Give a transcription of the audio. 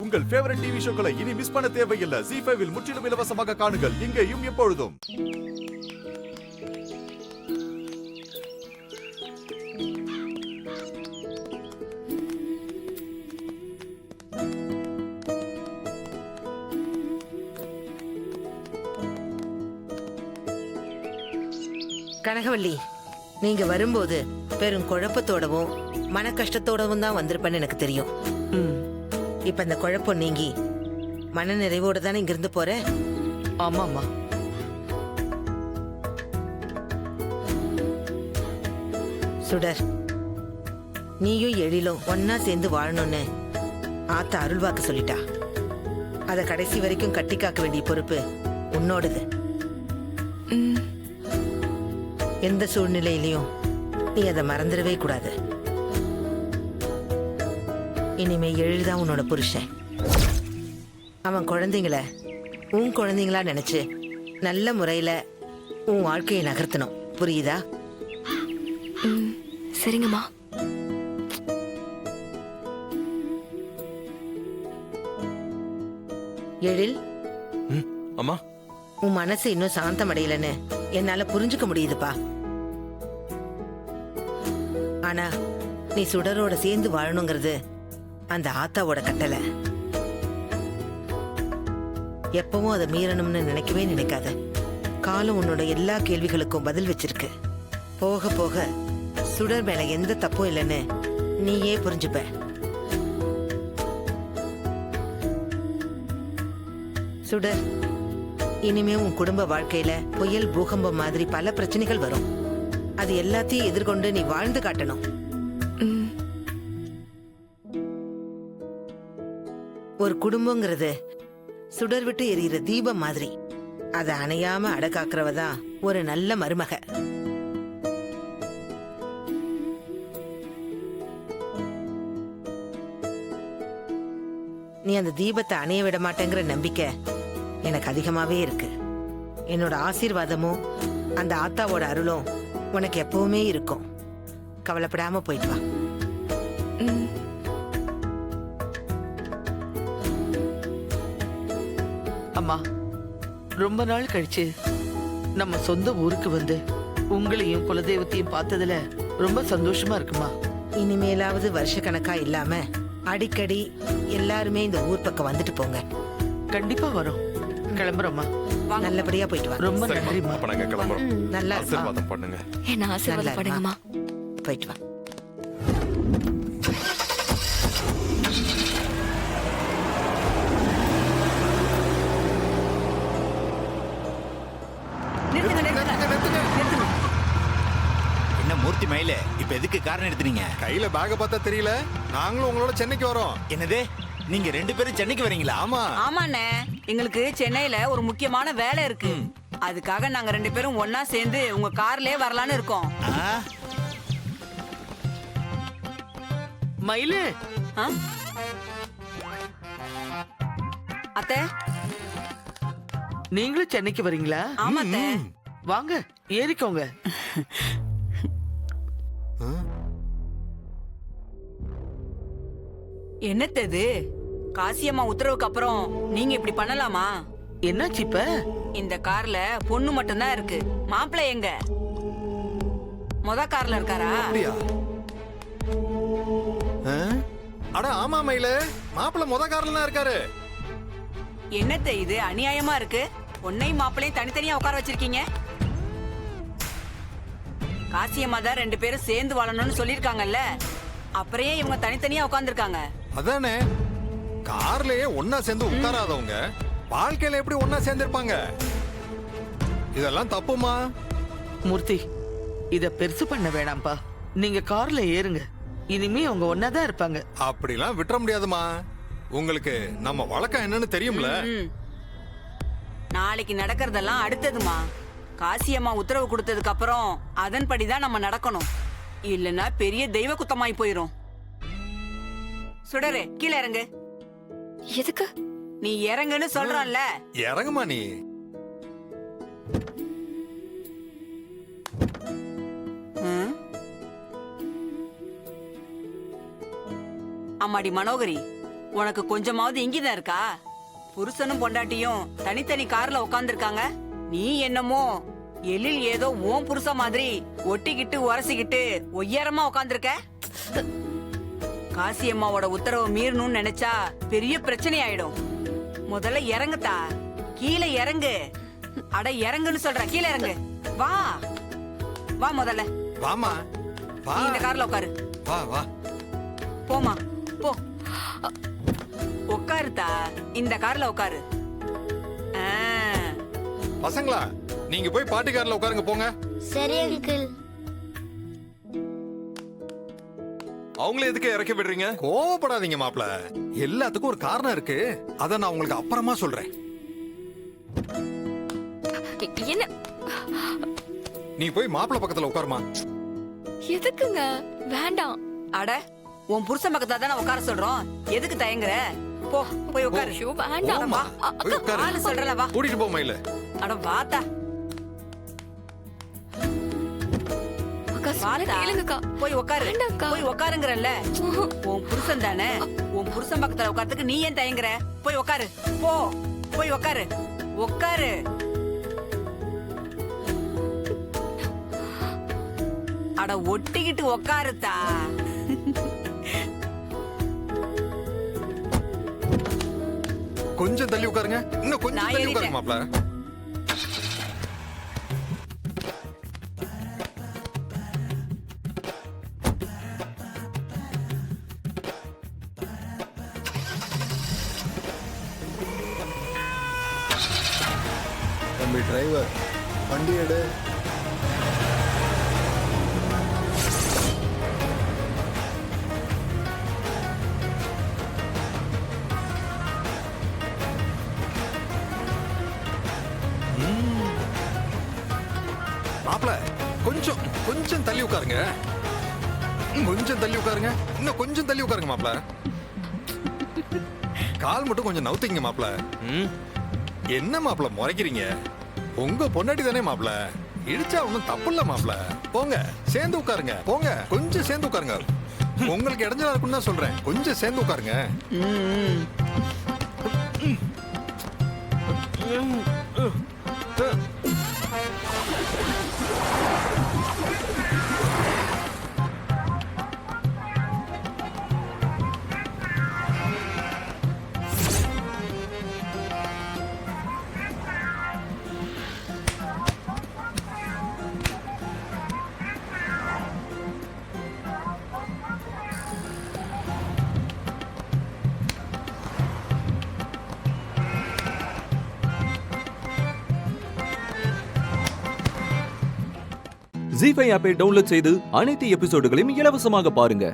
உங்கள் favourite TV ஷோக்களை இனி miss பண்ண தேவையில்லை. ஜீ5 இல் முற்றிலும் இலவசமாக காணுங்கள், இங்கேயும் எப்பொழுதும். கனகவள்ளி, நீங்க வரும்போது பெரும் குழப்பத்தோடவும் மன கஷ்டத்தோடவும் தான் வந்திருப்பேன்னு எனக்கு தெரியும். இப்ப இந்த குழப்பம் நீங்கி மன நிறைவோட தானே இங்கிருந்து போற? ஆமாமா. சுடர், நீயும் எழிலும் ஒன்னா சேர்ந்து வாழணும்னு ஆத்தா அருள்வாக்கு சொல்லிட்டா. அத கடைசி வரைக்கும் கட்டி காக்க வேண்டிய பொறுப்பு உன்னோடது. எந்த சூழ்நிலையிலையும் நீ அதை மறந்துடவே கூடாது. இனிமே எழில்தான் உன்னோட புருஷன். அவன் குழந்தைங்கள உன் குழந்தைங்களா நினைச்சு நல்ல முறையில உன் வாழ்க்கையை நகர்த்தணும். புரியுதா? சரிங்கம்மா. எழில், அம்மா, உன் மனசு இன்னும் சாந்தம் அடையலன்னு என்னால புரிஞ்சுக்க முடியுதுப்பா. ஆனா நீ சுடரோட சேர்ந்து வாழணுங்கிறது அந்த ஆத்தாவோட கட்டளை. எப்பவும் அதை மீறணும்னு நினைக்கவே நினைக்காத. காலம் உன்னோட எல்லா கேள்விகளுக்கும் பதில் வச்சிருக்கு. போக போக சுடர் மேல எந்த தப்பும் இல்லைன்னு நீயே புரிஞ்சுப்ப. சுடர், இனிமே உன் குடும்ப வாழ்க்கையில புயல், பூகம்பம் மாதிரி பல பிரச்சனைகள் வரும். அது எல்லாத்தையும் எதிர்கொண்டு நீ வாழ்ந்து காட்டணும். ஒரு குடும்பங்கிறது சுடர் விட்டு எரியிற தீபம் மாதிரி. அதை அணையாம அடக்காக்குறவதான் ஒரு நல்ல மருமக. நீ அந்த தீபத்தை அணைய விட மாட்டேங்கிற நம்பிக்கை எனக்கு அதிகமாவே இருக்கு. என்னோட ஆசீர்வாதமும் அந்த ஆத்தாவோட அருளும் உனக்கு எப்பவுமே இருக்கும். கவலைப்படாம போயிட்டு வா. அம்மா, ரொம்ப நாள் கழிச்சு நம்ம சொந்த ஊருக்கு வந்து உங்களையும் குலதெய்வத்தையும் பார்த்ததுல ரொம்ப சந்தோஷமா இருக்குமா. இனிமேலாவது வருஷ கணக்கா இல்லாம அடிக்கடி எல்லாருமே இந்த ஊர் பக்கம் வந்துட்டு போங்க. கண்டிப்பா வரும். கிளம்புறோம்மா. நல்லபடியா போயிட்டு வா. ரொம்ப நன்றிமா. அப்ப நாங்க கிளம்புறோம். நல்லா ஆசீர்வாதம் பண்ணுங்க. என்ன நல்லா ஆசீர்வாதம் பண்ணுங்கம்மா. போயிட்டு வா. என்ன மூர்த்தி மயில, இப்ப எதுக்கு காரணம் எடுத்துறீங்க? கையில பேக பார்த்தா தெரியல. நாங்களும் உங்களோட சென்னைக்கு வரோம். என்னது, நீங்க 2 பேரும் சென்னைக்கு வரீங்களா? ஆமா. ஆமாண்ணே, எங்களுக்கு சென்னையில ஒரு முக்கியமான வேலை இருக்கு. அதுக்காக நாங்க 2 பேரும் ஒன்னா சேர்ந்து உங்க கார்லயே வரலான்னு இருக்கோம். மயிலு, ஆ? அத்தை, நீங்களும் சென்னைக்கு வரீங்களா? ஆமா அத்தை. வாங்க, ஏறிக்கோங்க. என்னத்த இது? காசியம்மா உத்தரவுக்கு அப்புறம் நீங்க இப்படி பண்ணலாமா? என்னாச்சு இப்ப? இந்த கார்ல பொண்ணு மட்டும்தான் இருக்கு. மாப்பிள்ளை எங்க? மொத கார்ல இருக்காரா? அப்படியா? அட ஆமா மயில, மாப்பிள்ள முத கார்ல தான் இருக்காரு. என்னத்த இது அநியாயமா இருக்கு? பொண்ணையும் மாப்பிள்ளையும் தனித்தனியா உட்கார வச்சிருக்கீங்க. காசியம்மா தான் 2 பேரும் சேர்ந்து வாழணும்னு சொல்லிருக்காங்கல்ல, அப்புறம் இவங்க தனித்தனியா உட்கார்ந்துருக்காங்க. அதானே, கார்லயே ஒன்னா சேர்ந்து உட்காராதவங்க வாழ்க்கையில எப்படி ஒன்னா சேர்ந்திருப்பாங்க? இதெல்லாம் தப்புமா? மூர்த்தி, இத பெருசு பண்ண வேணாம்பா. நீங்க கார்ல ஏறுங்க. இனிமே அவங்க ஒன்னாதான் இருப்பாங்க. அப்படிலாம் விட்டுற முடியாதுமா. உங்களுக்கு நம்ம வழக்கம் என்னன்னு தெரியும்ல. நாளைக்கு நடக்கிறதெல்லாம் அடுத்ததுமா. காசியம்மா உத்தரவு கொடுத்ததுக்கு அப்புறம் அதன்படிதான் நம்ம நடக்கணும். இல்லனா பெரிய தெய்வ குத்தமாய் போயிரும். சுடரே, கீழே இறங்கு. எதுக்கு? நீ இறங்குன்னு சொல்றல்ல. இறங்குமா நீ. அம்மாடி மனோகரி, உனக்கு கொஞ்சமாவது இங்கிதான் இருக்கா? புருஷனும் பொண்டாட்டியும் தனித்தனி கார்ல உட்கார்ந்திருக்காங்க. நீ என்னமோ எழில் ஏதோ உன் புருஷன் மாதிரி ஒட்டிக்கிட்டு உரசிக்கிட்டு ஒய்யாரமா உட்கார்ந்திருக்க. காசியம்மாவோட உத்தரவை மீறணும்னு நினைச்சா பெரிய பிரச்சனை ஆயிடும். முதல்ல இறங்குதா, கீழே இறங்கு. அட இறங்குன்னு சொல்ற, கீழே இறங்கு. வா வா, முதல்ல வாமா வா, நீ இந்த கார்ல உட்காரு. வா வா. போமா போ, உட்காருதா, இந்த கார்ல உட்காரு. ஆ, பசங்களா, நீங்க போய் பாட்டி கார்ல உட்காருங்க போங்க. சரி அங்கிள். அவங்கள எதுக்கு இறக்கி விடுறீங்க? கோவப்படாதீங்க மாப்ள, எல்லாத்துக்கும் ஒரு காரணம் இருக்கு. அத நான் உங்களுக்கு அப்புறமா சொல்றேன். என்ன நீ போய் மாப்பிள பக்கத்துல உட்காருமா. எதுக்குங்க? வேண்டாம். அட உன் புருஷன் பக்கத்துல தானே உட்கார சொல்றோம், எதுக்கு தயங்குற? போ போய் உட்காரு. ஐயோ, வேண்டாம். போம்மா, போய் உட்காரு. ஆளு சொல்றல, வா. கூட்டிட்டு போ மயில. அட வாத்தா, அக்கா சொல்ல வாத்தா. கேளுங்கக்கா. போய் உட்காரு. வேண்டாம்க்கா. போய் உட்காருங்கறல்ல. உன் புருஷன் தானே, உன் புருஷன் பக்கத்துல உட்கார்றதுக்கு நீ ஏன் தயங்குற? போய் உட்காரு. போ போய் உட்காரு. உட்காரு. அட ஒட்டிக்கிட்டு உட்காருதா. கொஞ்சம் தள்ளி உட்காருங்க. இன்னும் கொஞ்சம் நான் தள்ளி ஏறிட்டேன். உட்காருங்க மாப்ள. தம்பி டிரைவர், வண்டி எடு. மாப்ள, கொஞ்சம் கொஞ்சம் தள்ளி உட்காருங்க. கொஞ்சம் தள்ளி உட்காருங்க. இன்னும் கொஞ்சம் தள்ளி உட்காருங்க மாப்ள. கால் மட்டும் கொஞ்சம் நவுத்திங்க மாப்ள. என்ன மாப்ள முறைக்கிறீங்க? உங்க பொண்டாட்டி தானே மாப்ள, இடிச்சா ஒண்ணும் தப்பு இல்ல மாப்ள. போங்க சேர்ந்து உட்காருங்க. போங்க கொஞ்சம் சேர்ந்து உட்காருங்க. உங்களுக்கு இடைஞ்சலா இருக்குன்னு தான் சொல்றேன். கொஞ்சம் சேர்ந்து உட்காருங்க. ஜீ5 ஆப்பை டவுன்லோட் செய்து அனைத்து எபிசோடுகளையும் இலவசமாக பாருங்க.